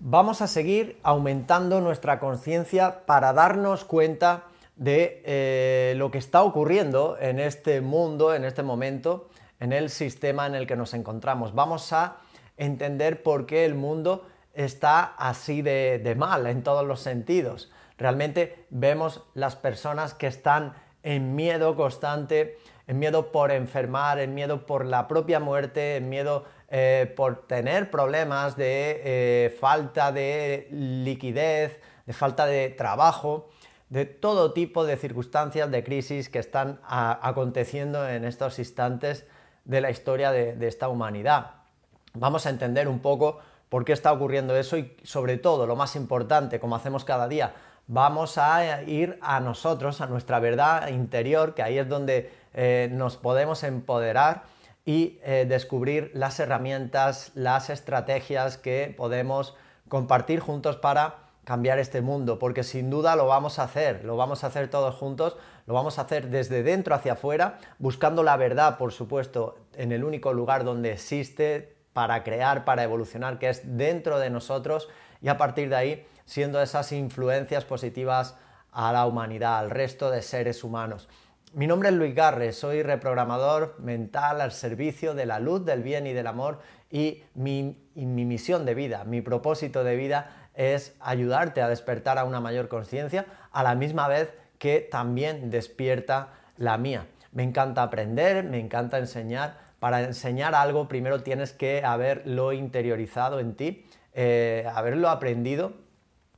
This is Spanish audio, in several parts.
Vamos a seguir aumentando nuestra conciencia para darnos cuenta de lo que está ocurriendo en este mundo, en este momento, en el sistema en el que nos encontramos. Vamos a entender por qué el mundo está así de mal en todos los sentidos. Realmente vemos las personas que están en miedo constante, en miedo por enfermar, en miedo por la propia muerte, en miedo por tener problemas de falta de liquidez, de falta de trabajo, de todo tipo de circunstancias de crisis que están aconteciendo en estos instantes de la historia de esta humanidad. Vamos a entender un poco por qué está ocurriendo eso y, sobre todo, lo más importante, como hacemos cada día, vamos a ir a nosotros, a nuestra verdad interior, que ahí es donde nos podemos empoderar y descubrir las herramientas, las estrategias que podemos compartir juntos para cambiar este mundo, porque sin duda lo vamos a hacer todos juntos, lo vamos a hacer desde dentro hacia afuera, buscando la verdad, por supuesto, en el único lugar donde existe para crear, para evolucionar, que es dentro de nosotros, y a partir de ahí siendo esas influencias positivas a la humanidad, al resto de seres humanos. Mi nombre es Luis Garres, soy reprogramador mental al servicio de la luz, del bien y del amor, y mi misión de vida, mi propósito de vida es ayudarte a despertar a una mayor conciencia, a la misma vez que también despierta la mía. Me encanta aprender, me encanta enseñar. Para enseñar algo primero tienes que haberlo interiorizado en ti, haberlo aprendido,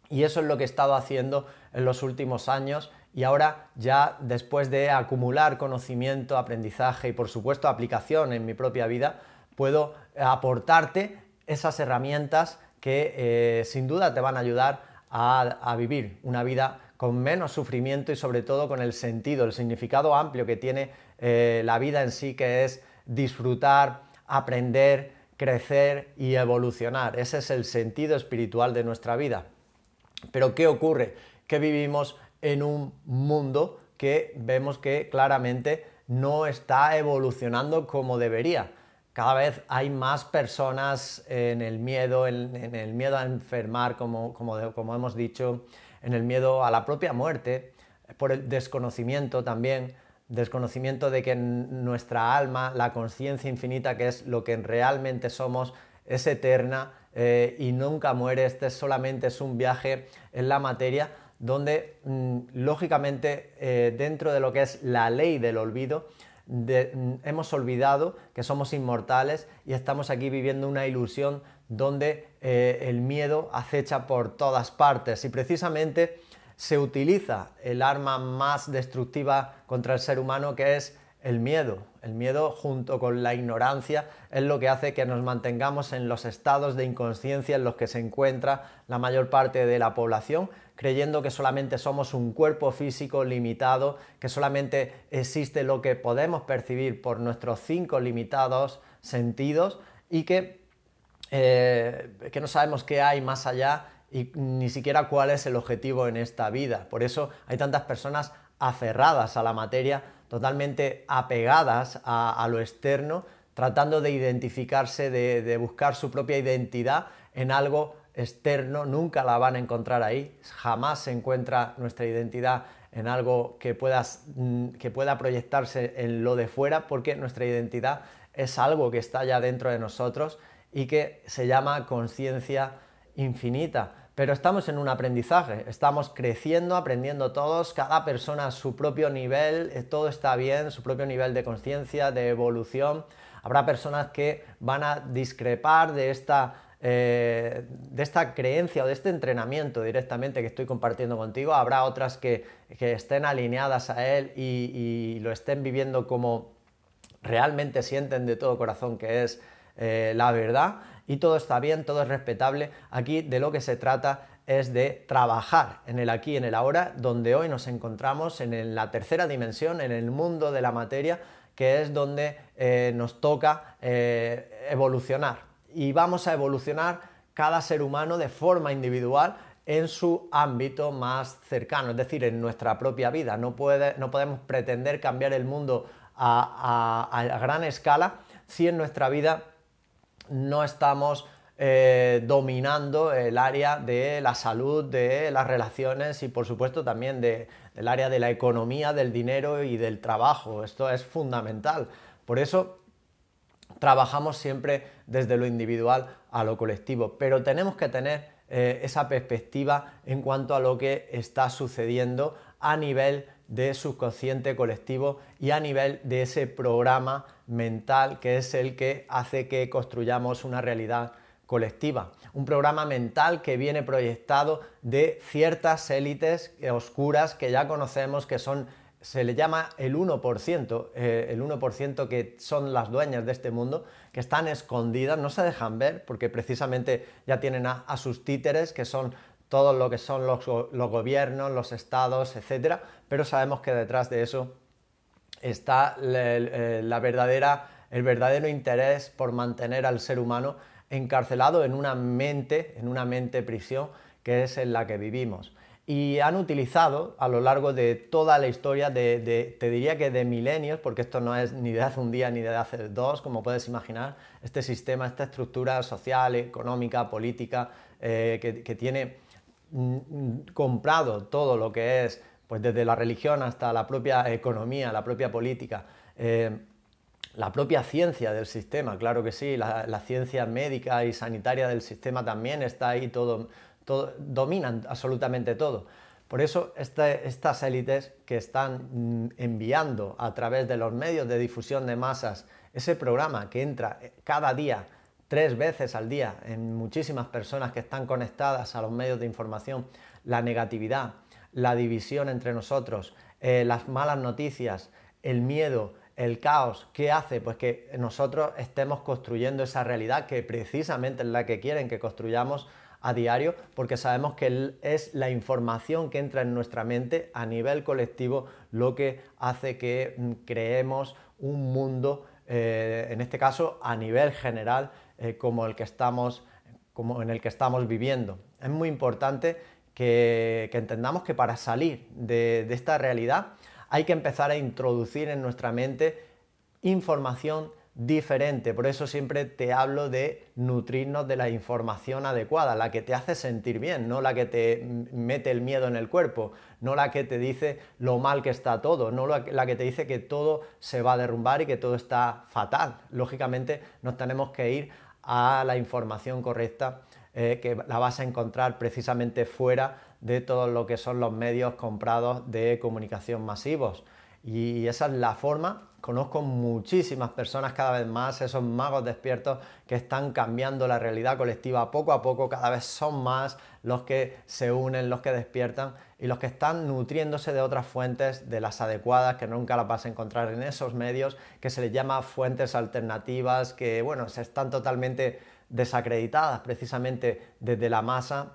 y eso es lo que he estado haciendo en los últimos años. Y ahora, ya después de acumular conocimiento, aprendizaje y por supuesto aplicación en mi propia vida, puedo aportarte esas herramientas que sin duda te van a ayudar a vivir una vida con menos sufrimiento y sobre todo con el sentido, el significado amplio que tiene la vida en sí, que es disfrutar, aprender, crecer y evolucionar. Ese es el sentido espiritual de nuestra vida. Pero ¿qué ocurre? Que vivimos en un mundo que vemos que claramente no está evolucionando como debería. Cada vez hay más personas en el miedo, en el miedo a enfermar, como hemos dicho, en el miedo a la propia muerte, por el desconocimiento también, desconocimiento de que nuestra alma, la conciencia infinita, que es lo que realmente somos, es eterna y nunca muere. Este solamente es un viaje en la materia, donde lógicamente dentro de lo que es la ley del olvido, hemos olvidado que somos inmortales y estamos aquí viviendo una ilusión donde el miedo acecha por todas partes, y precisamente se utiliza el arma más destructiva contra el ser humano, que es el miedo. El miedo, junto con la ignorancia, es lo que hace que nos mantengamos en los estados de inconsciencia en los que se encuentra la mayor parte de la población, creyendo que solamente somos un cuerpo físico limitado, que solamente existe lo que podemos percibir por nuestros 5 limitados sentidos, y que no sabemos qué hay más allá y ni siquiera cuál es el objetivo en esta vida. Por eso hay tantas personas aferradas a la materia, totalmente apegadas a lo externo, tratando de identificarse, de buscar su propia identidad en algo externo. Nunca la van a encontrar ahí, jamás se encuentra nuestra identidad en algo que pueda proyectarse en lo de fuera, porque nuestra identidad es algo que está ya dentro de nosotros y que se llama conciencia infinita. Pero estamos en un aprendizaje, estamos creciendo, aprendiendo todos, cada persona a su propio nivel, todo está bien, su propio nivel de conciencia, de evolución. Habrá personas que van a discrepar de esta creencia o de este entrenamiento directamente que estoy compartiendo contigo. Habrá otras que estén alineadas a él y lo estén viviendo como realmente sienten de todo corazón que es la verdad, y todo está bien, todo es respetable. Aquí de lo que se trata es de trabajar en el aquí y en el ahora, donde hoy nos encontramos en la tercera dimensión, en el mundo de la materia, que es donde nos toca evolucionar. Y vamos a evolucionar cada ser humano de forma individual en su ámbito más cercano, es decir, en nuestra propia vida. No podemos pretender cambiar el mundo a gran escala si en nuestra vida no estamos dominando el área de la salud, de las relaciones y por supuesto también del área de la economía, del dinero y del trabajo. Esto es fundamental. Por eso trabajamos siempre desde lo individual a lo colectivo, pero tenemos que tener esa perspectiva en cuanto a lo que está sucediendo a nivel de subconsciente colectivo y a nivel de ese programa mental que es el que hace que construyamos una realidad colectiva. Un programa mental que viene proyectado de ciertas élites oscuras que ya conocemos, que son, se le llama el 1%, que son las dueñas de este mundo, que están escondidas, no se dejan ver, porque precisamente ya tienen a sus títeres, que son todo lo que son los gobiernos, los estados, etcétera, pero sabemos que detrás de eso está el verdadero interés por mantener al ser humano encarcelado en una mente prisión, que es en la que vivimos. Y han utilizado a lo largo de toda la historia, te diría que de milenios, porque esto no es ni de hace un día ni de hace dos, como puedes imaginar, este sistema, esta estructura social, económica, política, que tiene comprado todo lo que es, pues desde la religión hasta la propia economía, la propia política, la propia ciencia del sistema, claro que sí, la ciencia médica y sanitaria del sistema también está ahí, dominan absolutamente todo. Por eso estas élites que están enviando a través de los medios de difusión de masas ese programa que entra cada día, 3 veces al día, en muchísimas personas que están conectadas a los medios de información, la negatividad, la división entre nosotros, las malas noticias, el miedo, el caos, ¿qué hace? Pues que nosotros estemos construyendo esa realidad que precisamente es la que quieren que construyamos a diario, porque sabemos que es la información que entra en nuestra mente a nivel colectivo lo que hace que creemos un mundo, en este caso a nivel general, como en el que estamos viviendo. Es muy importante que entendamos que para salir de esta realidad hay que empezar a introducir en nuestra mente información diferente. Por eso siempre te hablo de nutrirnos de la información adecuada, la que te hace sentir bien, no la que te mete el miedo en el cuerpo, no la que te dice lo mal que está todo, no la que te dice que todo se va a derrumbar y que todo está fatal. Lógicamente nos tenemos que ir a la información correcta, que la vas a encontrar precisamente fuera de todo lo que son los medios comprados de comunicación masivos. Y esa es la forma. Conozco muchísimas personas cada vez más, esos magos despiertos que están cambiando la realidad colectiva poco a poco. Cada vez son más los que se unen, los que despiertan y los que están nutriéndose de otras fuentes, de las adecuadas, que nunca las vas a encontrar en esos medios, que se les llama fuentes alternativas, que bueno, se están totalmente desacreditadas precisamente desde la masa.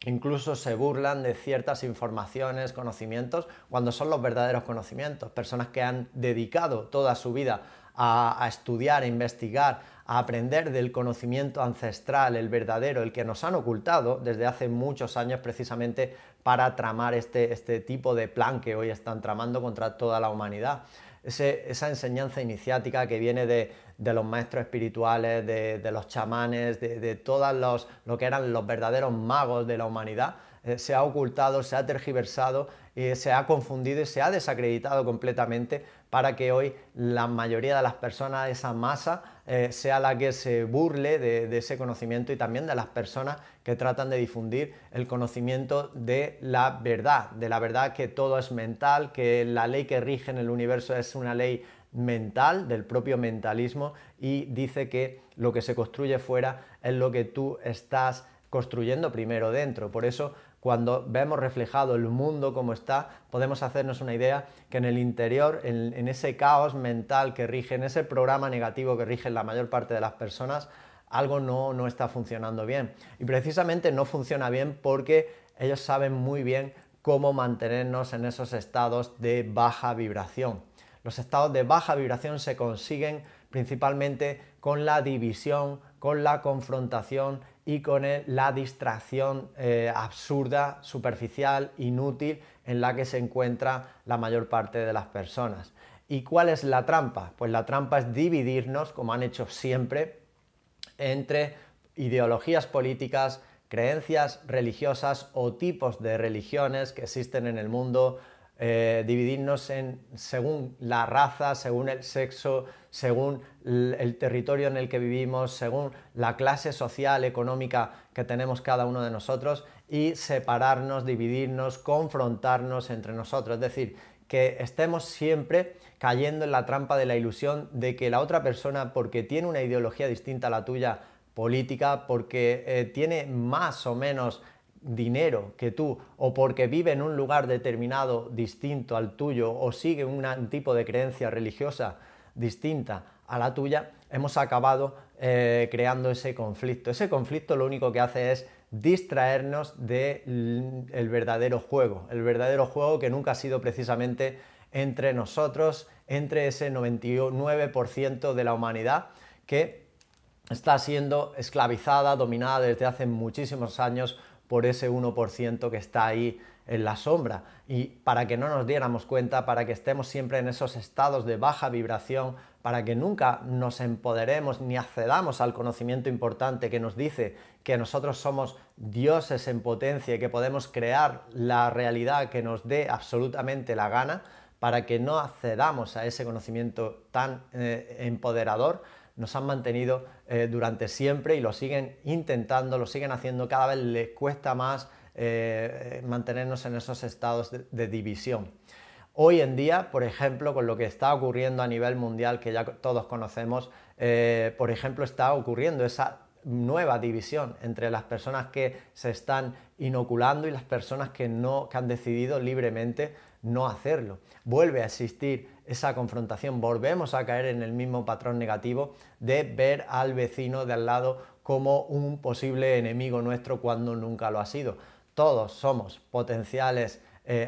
Incluso se burlan de ciertas informaciones, conocimientos, cuando son los verdaderos conocimientos. Personas que han dedicado toda su vida a estudiar, a investigar, a aprender del conocimiento ancestral, el verdadero, el que nos han ocultado desde hace muchos años precisamente para tramar este tipo de plan que hoy están tramando contra toda la humanidad. Esa enseñanza iniciática que viene de los maestros espirituales, de los chamanes, de todos lo que eran los verdaderos magos de la humanidad, se ha ocultado, se ha tergiversado, se ha confundido y se ha desacreditado completamente para que hoy la mayoría de las personas, esa masa, sea la que se burle de ese conocimiento y también de las personas que tratan de difundir el conocimiento de la verdad que todo es mental, que la ley que rige en el universo es una ley mental, del propio mentalismo, y dice que lo que se construye fuera es lo que tú estás construyendo primero dentro. Por eso, cuando vemos reflejado el mundo como está, podemos hacernos una idea que en el interior, en ese caos mental que rige, en ese programa negativo que rige en la mayor parte de las personas, algo no está funcionando bien. Y precisamente no funciona bien porque ellos saben muy bien cómo mantenernos en esos estados de baja vibración. Los estados de baja vibración se consiguen principalmente con la división, con la confrontación y con la distracción absurda, superficial, inútil en la que se encuentra la mayor parte de las personas. ¿Y cuál es la trampa? Pues la trampa es dividirnos, como han hecho siempre, entre ideologías políticas, creencias religiosas o tipos de religiones que existen en el mundo, dividirnos según la raza, según el sexo, según el territorio en el que vivimos, según la clase social, económica que tenemos cada uno de nosotros, y separarnos, dividirnos, confrontarnos entre nosotros. Es decir, que estemos siempre cayendo en la trampa de la ilusión de que la otra persona, porque tiene una ideología distinta a la tuya política, porque tiene más o menos dinero que tú, o porque vive en un lugar determinado distinto al tuyo, o sigue un tipo de creencia religiosa distinta a la tuya, hemos acabado creando ese conflicto. Ese conflicto lo único que hace es distraernos del verdadero juego que nunca ha sido precisamente entre nosotros, entre ese 99% de la humanidad que está siendo esclavizada, dominada desde hace muchísimos años por ese 1% que está ahí en la sombra. Y para que no nos diéramos cuenta, para que estemos siempre en esos estados de baja vibración, para que nunca nos empoderemos ni accedamos al conocimiento importante que nos dice que nosotros somos dioses en potencia y que podemos crear la realidad que nos dé absolutamente la gana, para que no accedamos a ese conocimiento tan empoderador, nos han mantenido durante siempre y lo siguen intentando, lo siguen haciendo, cada vez les cuesta más mantenernos en esos estados de división. Hoy en día, por ejemplo, con lo que está ocurriendo a nivel mundial, que ya todos conocemos, por ejemplo, está ocurriendo esa nueva división entre las personas que se están inoculando y las personas que han decidido libremente no hacerlo. Vuelve a existir esa confrontación, volvemos a caer en el mismo patrón negativo de ver al vecino de al lado como un posible enemigo nuestro cuando nunca lo ha sido. Todos somos potenciales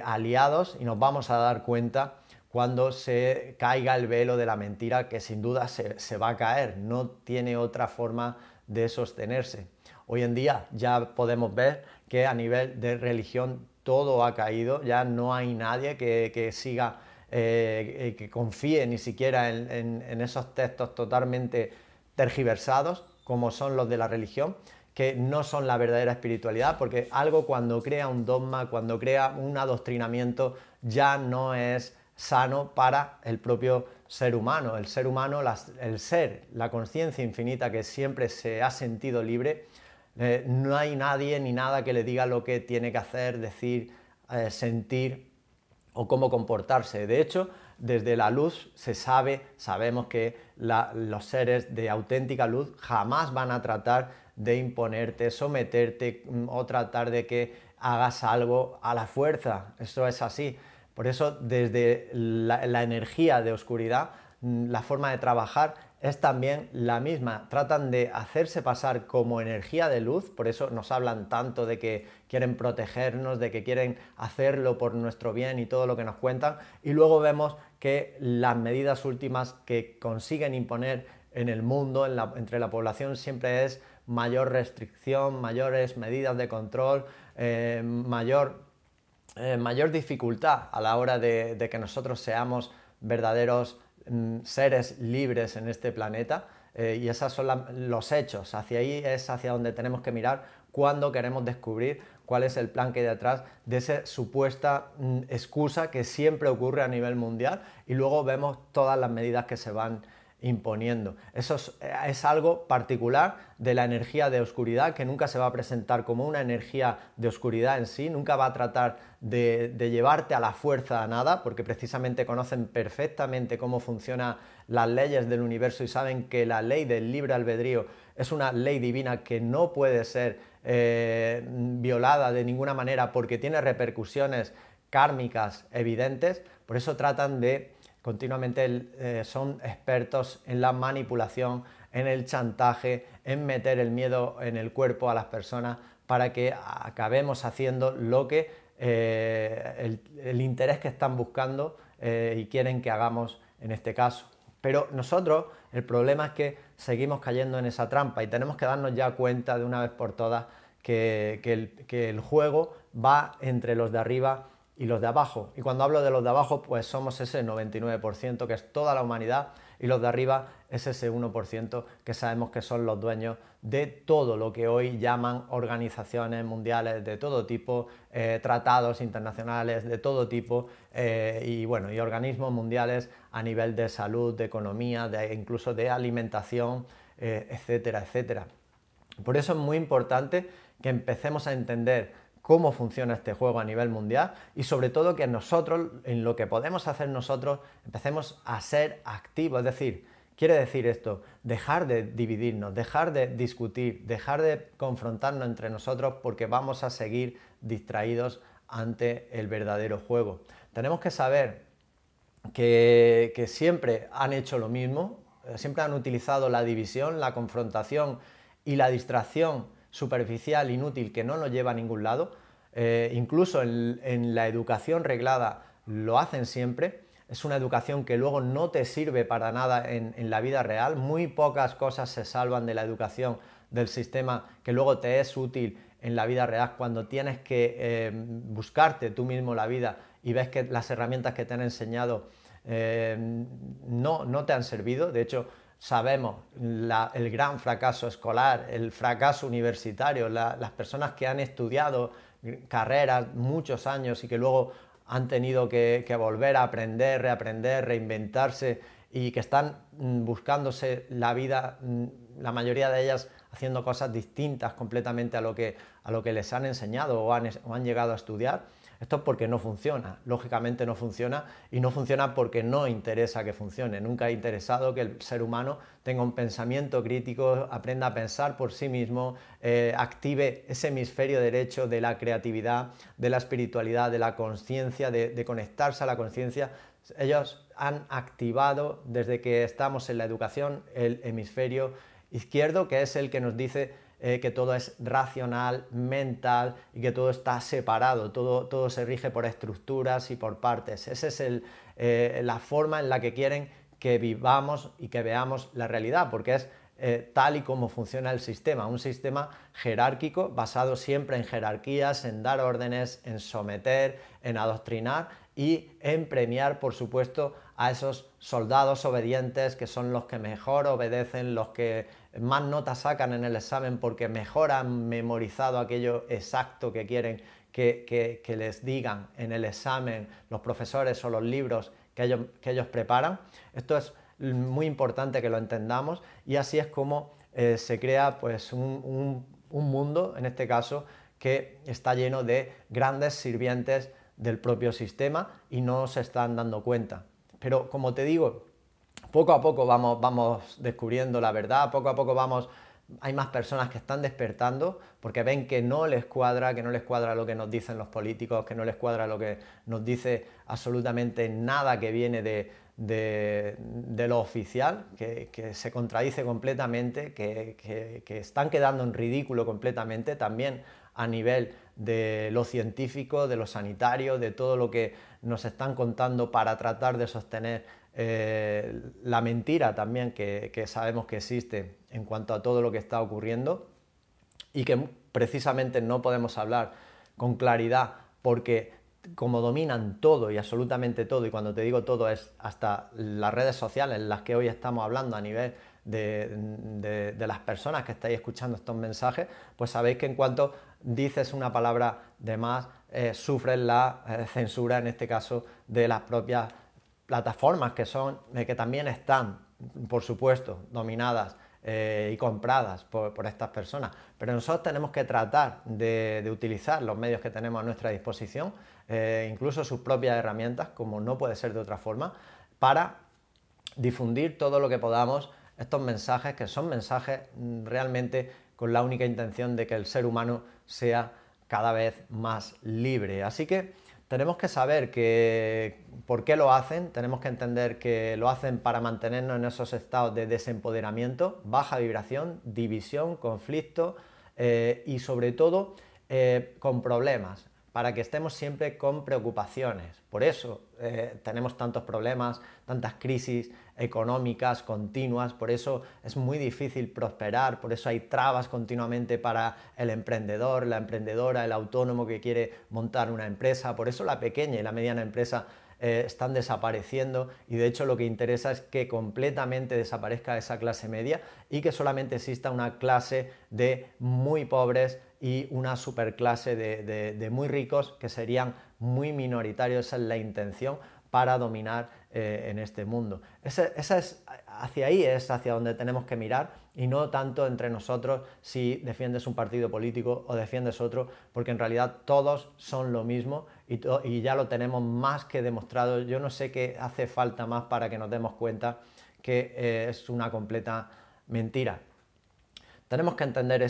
aliados y nos vamos a dar cuenta cuando se caiga el velo de la mentira, que sin duda se va a caer, no tiene otra forma de sostenerse. Hoy en día ya podemos ver que a nivel de religión todo ha caído, ya no hay nadie que siga, que confíe ni siquiera en esos textos totalmente tergiversados como son los de la religión, que no son la verdadera espiritualidad, porque algo cuando crea un dogma, cuando crea un adoctrinamiento, ya no es sano para el propio ser humano. El ser humano, el ser, la conciencia infinita que siempre se ha sentido libre, no hay nadie ni nada que le diga lo que tiene que hacer, decir, sentir o cómo comportarse. De hecho, desde la luz sabemos que los seres de auténtica luz jamás van a tratar de imponerte, someterte o tratar de que hagas algo a la fuerza. Eso es así. Por eso, desde la energía de oscuridad, la forma de trabajar es también la misma. Tratan de hacerse pasar como energía de luz, por eso nos hablan tanto de que quieren protegernos, de que quieren hacerlo por nuestro bien y todo lo que nos cuentan, y luego vemos que las medidas últimas que consiguen imponer en el mundo, entre la población, siempre es mayor restricción, mayores medidas de control, mayor dificultad a la hora de que nosotros seamos verdaderos seres libres en este planeta, y esos son los hechos. Hacia ahí es hacia donde tenemos que mirar cuando queremos descubrir cuál es el plan que hay detrás de esa supuesta excusa que siempre ocurre a nivel mundial, y luego vemos todas las medidas que se van imponiendo. Eso es algo particular de la energía de oscuridad, que nunca se va a presentar como una energía de oscuridad en sí, nunca va a tratar de llevarte a la fuerza a nada, porque precisamente conocen perfectamente cómo funcionan las leyes del universo y saben que la ley del libre albedrío es una ley divina que no puede ser violada de ninguna manera, porque tiene repercusiones kármicas evidentes. Por eso tratan de continuamente, son expertos en la manipulación, en el chantaje, en meter el miedo en el cuerpo a las personas para que acabemos haciendo lo que el interés que están buscando y quieren que hagamos en este caso. Pero nosotros, el problema es que seguimos cayendo en esa trampa y tenemos que darnos ya cuenta de una vez por todas que el juego va entre los de arriba y los de abajo. Y cuando hablo de los de abajo, pues somos ese 99%, que es toda la humanidad y los de arriba es ese 1% que sabemos que son los dueños de todo lo que hoy llaman organizaciones mundiales de todo tipo, tratados internacionales de todo tipo y organismos mundiales a nivel de salud, de economía, incluso de alimentación, etcétera, etcétera. Por eso es muy importante que empecemos a entender cómo funciona este juego a nivel mundial y sobre todo que nosotros, en lo que podemos hacer nosotros, empecemos a ser activos. Es decir, quiere decir esto, dejar de dividirnos, dejar de discutir, dejar de confrontarnos entre nosotros porque vamos a seguir distraídos ante el verdadero juego. Tenemos que saber que siempre han hecho lo mismo, siempre han utilizado la división, la confrontación y la distracción superficial, inútil, que no nos lleva a ningún lado. Incluso en la educación reglada lo hacen siempre. Es una educación que luego no te sirve para nada en la vida real. Muy pocas cosas se salvan de la educación del sistema que luego te es útil en la vida real cuando tienes que buscarte tú mismo la vida y ves que las herramientas que te han enseñado no te han servido. De hecho, sabemos el gran fracaso escolar, el fracaso universitario, las personas que han estudiado carreras muchos años y que luego han tenido que volver a aprender, reaprender, reinventarse y que están buscándose la vida, la mayoría de ellas haciendo cosas distintas completamente a lo que les han enseñado o han llegado a estudiar. Esto es porque no funciona, lógicamente no funciona y no funciona porque no interesa que funcione. Nunca ha interesado que el ser humano tenga un pensamiento crítico, aprenda a pensar por sí mismo, active ese hemisferio derecho de la creatividad, de la espiritualidad, de la conciencia, de conectarse a la conciencia. Ellos han activado desde que estamos en la educación el hemisferio izquierdo, que es el que nos dice que todo es racional, mental y que todo está separado, todo se rige por estructuras y por partes. Esa es la forma en la que quieren que vivamos y que veamos la realidad, porque es tal y como funciona el sistema, un sistema jerárquico basado siempre en jerarquías, en dar órdenes, en someter, en adoctrinar y en premiar, por supuesto, a esos soldados obedientes que son los que mejor obedecen, los que más notas sacan en el examen porque mejor han memorizado aquello exacto que quieren que les digan en el examen los profesores o los libros que ellos preparan. Esto es muy importante que lo entendamos y así es como se crea pues, un mundo, en este caso, que está lleno de grandes sirvientes del propio sistema y no se están dando cuenta. Pero como te digo, poco a poco vamos descubriendo la verdad, poco a poco hay más personas que están despertando porque ven que no les cuadra lo que nos dicen los políticos, que no les cuadra lo que nos dice absolutamente nada que viene de lo oficial, que se contradice completamente, que están quedando en ridículo completamente también a nivel de lo científico, de lo sanitario, de todo lo que nos están contando para tratar de sostener la mentira también que sabemos que existe en cuanto a todo lo que está ocurriendo y que precisamente no podemos hablar con claridad porque como dominan todo y absolutamente todo, y cuando te digo todo es hasta las redes sociales en las que hoy estamos hablando a nivel de las personas que estáis escuchando estos mensajes, pues sabéis que en cuanto dices una palabra de más, sufres la censura, en este caso, de las propias plataformas que también están, por supuesto, dominadas y compradas por estas personas. Pero nosotros tenemos que tratar de utilizar los medios que tenemos a nuestra disposición, incluso sus propias herramientas, como no puede ser de otra forma, para difundir todo lo que podamos estos mensajes, que son mensajes realmente con la única intención de que el ser humano sea cada vez más libre. Así que tenemos que saber por qué lo hacen, tenemos que entender que lo hacen para mantenernos en esos estados de desempoderamiento, baja vibración, división, conflicto y sobre todo con problemas, para que estemos siempre con preocupaciones. Por eso tenemos tantos problemas, tantas crisis económicas continuas, por eso es muy difícil prosperar, por eso hay trabas continuamente para el emprendedor, la emprendedora, el autónomo que quiere montar una empresa, por eso la pequeña y la mediana empresa están desapareciendo y de hecho lo que interesa es que completamente desaparezca esa clase media y que solamente exista una clase de muy pobres y una superclase de muy ricos que serían muy minoritarios. Esa es la intención para dominar en este mundo. Hacia ahí es hacia donde tenemos que mirar y no tanto entre nosotros si defiendes un partido político o defiendes otro, porque en realidad todos son lo mismo y ya lo tenemos más que demostrado. Yo no sé qué hace falta más para que nos demos cuenta que es una completa mentira. Tenemos que entender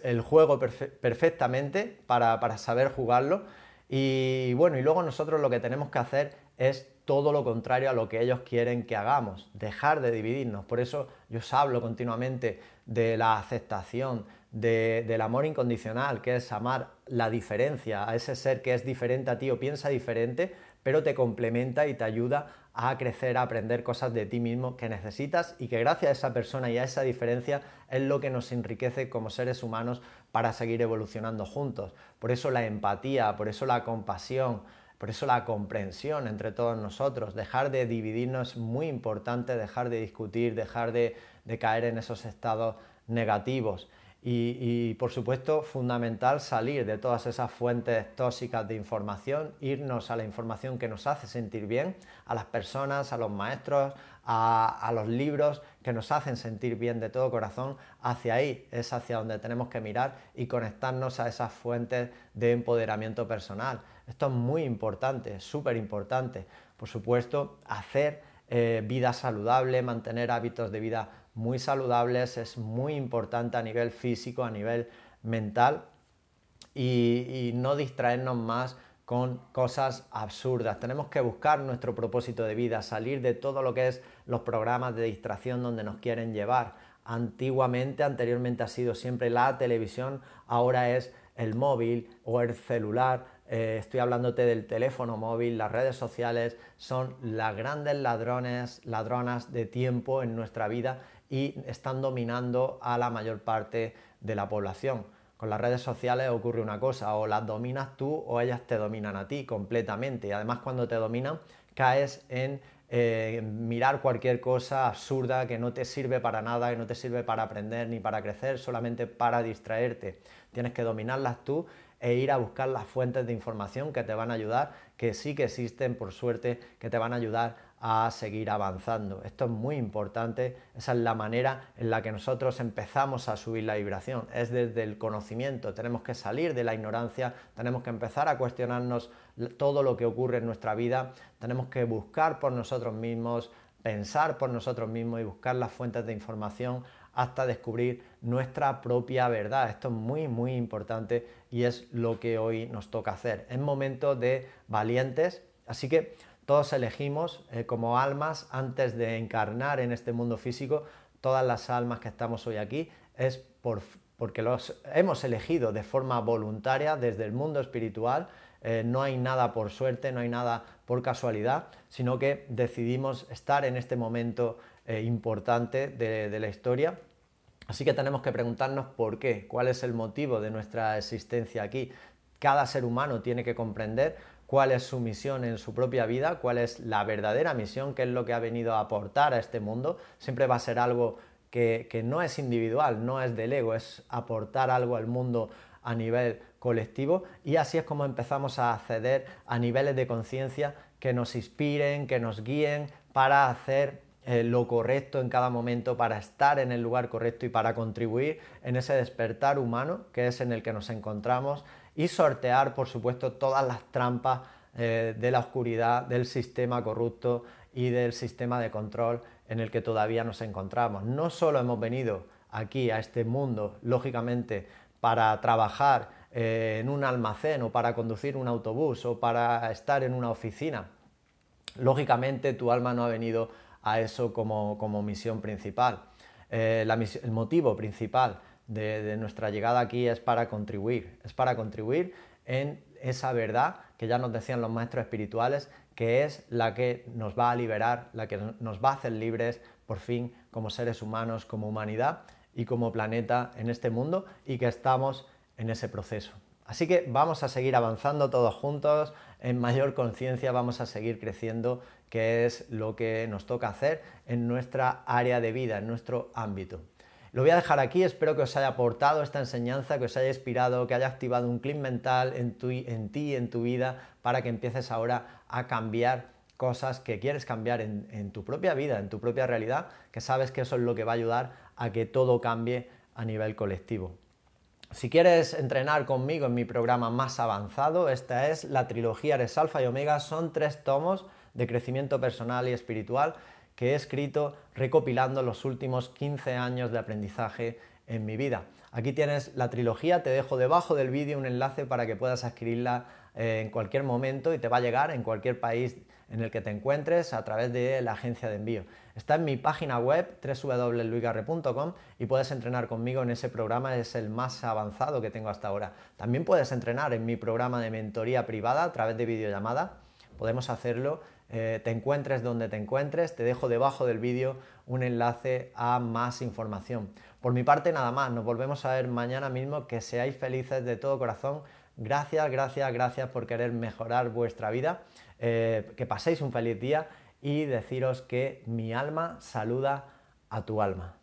el juego perfectamente para saber jugarlo y bueno, y luego nosotros lo que tenemos que hacer es todo lo contrario a lo que ellos quieren que hagamos, dejar de dividirnos. Por eso yo os hablo continuamente de la aceptación, del amor incondicional, que es amar la diferencia, a ese ser que es diferente a ti o piensa diferente, pero te complementa y te ayuda a crecer, a aprender cosas de ti mismo que necesitas y que gracias a esa persona y a esa diferencia es lo que nos enriquece como seres humanos para seguir evolucionando juntos. Por eso la empatía, por eso la compasión, por eso la comprensión entre todos nosotros, dejar de dividirnos es muy importante, dejar de discutir, dejar de caer en esos estados negativos. Y por supuesto fundamental salir de todas esas fuentes tóxicas de información, irnos a la información que nos hace sentir bien, a las personas, a los maestros, a los libros que nos hacen sentir bien de todo corazón. Hacia ahí es hacia donde tenemos que mirar y conectarnos a esas fuentes de empoderamiento personal. Esto es muy importante, súper importante. Por supuesto, hacer vida saludable, mantener hábitos de vida muy saludables es muy importante a nivel físico, a nivel mental y no distraernos más con cosas absurdas. Tenemos que buscar nuestro propósito de vida, salir de todo lo que es los programas de distracción donde nos quieren llevar. Anteriormente ha sido siempre la televisión, ahora es el móvil o el celular. Estoy hablándote del teléfono móvil, las redes sociales son las grandes ladronas de tiempo en nuestra vida y están dominando a la mayor parte de la población. Con las redes sociales ocurre una cosa, o las dominas tú o ellas te dominan a ti completamente y además cuando te dominan caes en mirar cualquier cosa absurda que no te sirve para nada, que no te sirve para aprender ni para crecer, solamente para distraerte. Tienes que dominarlas tú e ir a buscar las fuentes de información que te van a ayudar, que sí que existen por suerte, que te van a ayudar a seguir avanzando. Esto es muy importante, esa es la manera en la que nosotros empezamos a subir la vibración, es desde el conocimiento. Tenemos que salir de la ignorancia, tenemos que empezar a cuestionarnos todo lo que ocurre en nuestra vida, tenemos que buscar por nosotros mismos, pensar por nosotros mismos y buscar las fuentes de información hasta descubrir nuestra propia verdad. Esto es muy importante y es lo que hoy nos toca hacer. Es momento de valientes, así que todos elegimos como almas antes de encarnar en este mundo físico. Todas las almas que estamos hoy aquí es porque los hemos elegido de forma voluntaria desde el mundo espiritual. No hay nada por suerte, no hay nada por casualidad, sino que decidimos estar en este momento importante de la historia. Así que tenemos que preguntarnos por qué, cuál es el motivo de nuestra existencia aquí. Cada ser humano tiene que comprender cuál es su misión en su propia vida, cuál es la verdadera misión, qué es lo que ha venido a aportar a este mundo. Siempre va a ser algo que no es individual, no es del ego, es aportar algo al mundo a nivel colectivo y así es como empezamos a acceder a niveles de conciencia que nos inspiren, que nos guíen para hacer lo correcto en cada momento, para estar en el lugar correcto y para contribuir en ese despertar humano que es en el que nos encontramos y sortear, por supuesto, todas las trampas de la oscuridad, del sistema corrupto y del sistema de control en el que todavía nos encontramos. No solo hemos venido aquí a este mundo, lógicamente, para trabajar en un almacén o para conducir un autobús o para estar en una oficina. Lógicamente tu alma no ha venido a eso como misión principal. El motivo principal de nuestra llegada aquí es para contribuir en esa verdad que ya nos decían los maestros espirituales, que es la que nos va a liberar, la que nos va a hacer libres por fin como seres humanos, como humanidad y como planeta en este mundo y que estamos en ese proceso. Así que vamos a seguir avanzando todos juntos en mayor conciencia vamos a seguir creciendo, que es lo que nos toca hacer en nuestra área de vida, en nuestro ámbito. Lo voy a dejar aquí, espero que os haya aportado esta enseñanza, que os haya inspirado, que haya activado un clic mental en ti, en tu vida, para que empieces ahora a cambiar cosas que quieres cambiar en tu propia vida, en tu propia realidad, que sabes que eso es lo que va a ayudar a que todo cambie a nivel colectivo. Si quieres entrenar conmigo en mi programa más avanzado, esta es la trilogía Eres Alfa y Omega, son 3 tomos de crecimiento personal y espiritual que he escrito recopilando los últimos 15 años de aprendizaje en mi vida. Aquí tienes la trilogía, te dejo debajo del vídeo un enlace para que puedas adquirirla en cualquier momento y te va a llegar en cualquier país en el que te encuentres a través de la agencia de envío. Está en mi página web www.luisgarre.com y puedes entrenar conmigo en ese programa, es el más avanzado que tengo hasta ahora. También puedes entrenar en mi programa de mentoría privada a través de videollamada, podemos hacerlo, te encuentres donde te encuentres, te dejo debajo del vídeo un enlace a más información. Por mi parte nada más, nos volvemos a ver mañana mismo, que seáis felices de todo corazón. Gracias, gracias, gracias por querer mejorar vuestra vida, que paséis un feliz día y deciros que mi alma saluda a tu alma.